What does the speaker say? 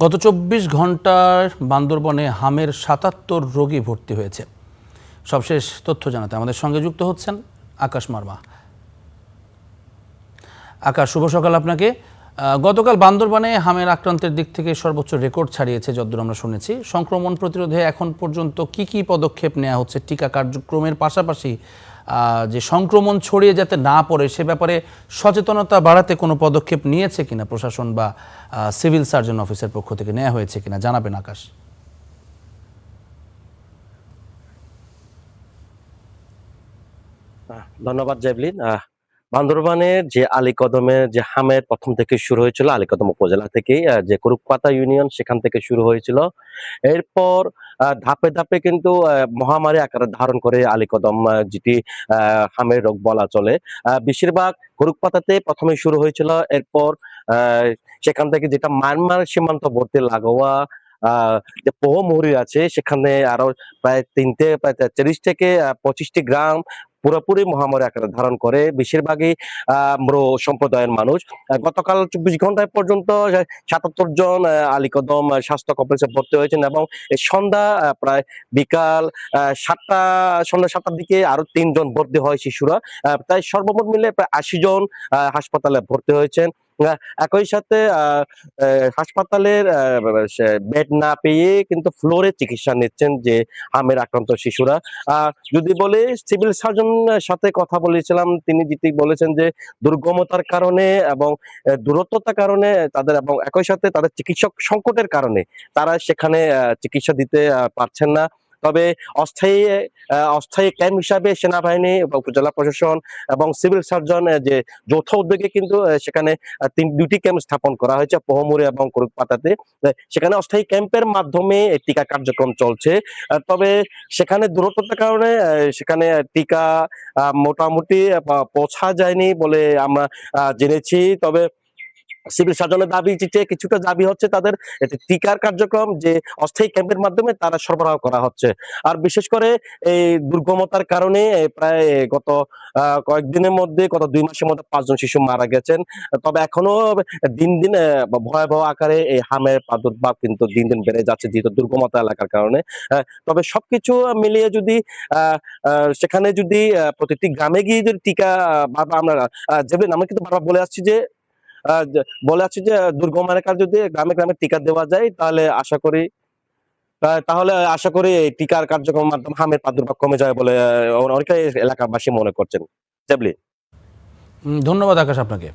গত ২৪ ঘন্টার বান্দরবনে হামের ৭৭ রোগী ভর্তি হয়েছে। সবশেষ তথ্য জানাতে আমাদের সঙ্গে যুক্ত হচ্ছেন আকাশ মার্মা। আকাশ, শুভ সকাল আপনাকে। গতকাল বান্দরবনে হামের আক্রান্তের দিক থেকে সর্বোচ্চ রেকর্ড ছাড়িয়েছে যতদূর আমরা শুনেছি। সংক্রমণ প্রতিরোধে এখন পর্যন্ত কি পদক্ষেপ নেওয়া হচ্ছে? টিকা কার্যক্রমের পাশাপাশি যে সংক্রমণ ছড়িয়ে যাতে না পড়ে সে ব্যাপারে সচেতনতা বাড়াতে কোনো পদক্ষেপ নিয়েছে কিনা প্রশাসন বা সিভিল সার্জন অফিসের পক্ষ থেকে নেওয়া হয়েছে কিনা জানাবেন আকাশ। ধন্যবাদ জেভলিন। বান্দরবানের যে আলীকদমের যে হামের প্রথম থেকে শুরু হয়েছিল আলীকদম উপজেলা থেকেই, যে কুরুকপাতা ইউনিয়ন সেখান থেকে শুরু হয়েছিল। এরপর ধাপে ধাপে কিন্তু মহামারী আকার ধারণ করে আলীকদম, যেটি হামের রোগ বলা চলে। বেশিরভাগ কুরুকপাতাতে প্রথমে শুরু হয়েছিল। এরপর সেখান থেকে যেটা মায়ানমার সীমান্তবর্তী লাগোয়া যে পোহমুহুরী আছে সেখানে আরো প্রায় ৩৪ থেকে ২৫টি গ্রাম পুরোপুরি মহামারী আকার ধারণ করে। বেশিরভাগই ম্রো সম্প্রদায়ের মানুষ। গতকাল ২৪ ঘন্টায় পর্যন্ত ৭৭ জন আলীকদম স্বাস্থ্য কমপ্লেক্সে ভর্তি হয়েছেন এবং এই সন্ধ্যা প্রায় বিকাল সন্ধ্যা ৭টার দিকে আরো ৩ জন ভর্তি হয় শিশুরা। তাই সর্বমোট মিলে প্রায় ৮০ জন হাসপাতালে ভর্তি হয়েছেন। একই সাথে হাসপাতালের বেড না পেয়ে কিন্তু ফ্লোরে চিকিৎসা নিচ্ছেন যে হামের আক্রান্ত শিশুরা। যদি বলে সিভিল সার্জন সাথে কথা বলেছিলাম, তিনি যেটি বলেছেন যে দুর্গমতার কারণে এবং দূরত্বতার কারণে তাদের এবং একই সাথে তাদের চিকিৎসক সংকটের কারণে তারা সেখানে চিকিৎসা দিতে পারছেন না। তবে অস্থায়ী ক্যাম্প হিসাবে সেনাবাহিনী, উপজেলা প্রশাসন এবং সিভিল সার্জন যে যৌথ উদ্যোগে কিন্তু সেখানে দুটি ক্যাম্প স্থাপন করা হয়েছে পোহমুহুরী এবং কুরুকপাতাতে। সেখানে অস্থায়ী ক্যাম্পের মাধ্যমে টিকা কার্যক্রম চলছে। তবে সেখানে দূরত্বতার কারণে সেখানে টিকা মোটামুটি পৌঁছা যায়নি বলে আমরা জেনেছি। তবে সিভিল সার্জনের দাবি যে কিছুটা দাবি হচ্ছে তাদের টিকার কার্যক্রম যে অস্থায়ী ক্যাম্পের মাধ্যমে তারা সরবরাহ করা হচ্ছে। আর বিশেষ করে এই দুর্গমতার কারণে প্রায় গত কয়েকদিনের মধ্যে, গত ২ মাসের মধ্যে ৫ জন শিশু মারা গেছেন। তবে এখনো দিন দিন ভয়াবহ আকারে এই হামের প্রাদুর্ভাব কিন্তু দিন দিন বেড়ে যাচ্ছে যেহেতু দুর্গমতা এলাকার কারণে। তবে সবকিছু মিলিয়ে যদি সেখানে যদি প্রতিটি গ্রামে গিয়ে যদি টিকা আমরা যেমন আমরা কিন্তু বারবার বলে আসছি যে দুর্গম এলাকার যদি গ্রামে গ্রামে টিকা দেওয়া যায় তাহলে আশা করি এই টিকার কার্যক্রমের মাধ্যমে হামের প্রাদুর্ভাব কমে যায় বলে অনেকে এলাকাবাসী মনে করছেন। জেভলিন। ধন্যবাদ আকাশ আপনাকে।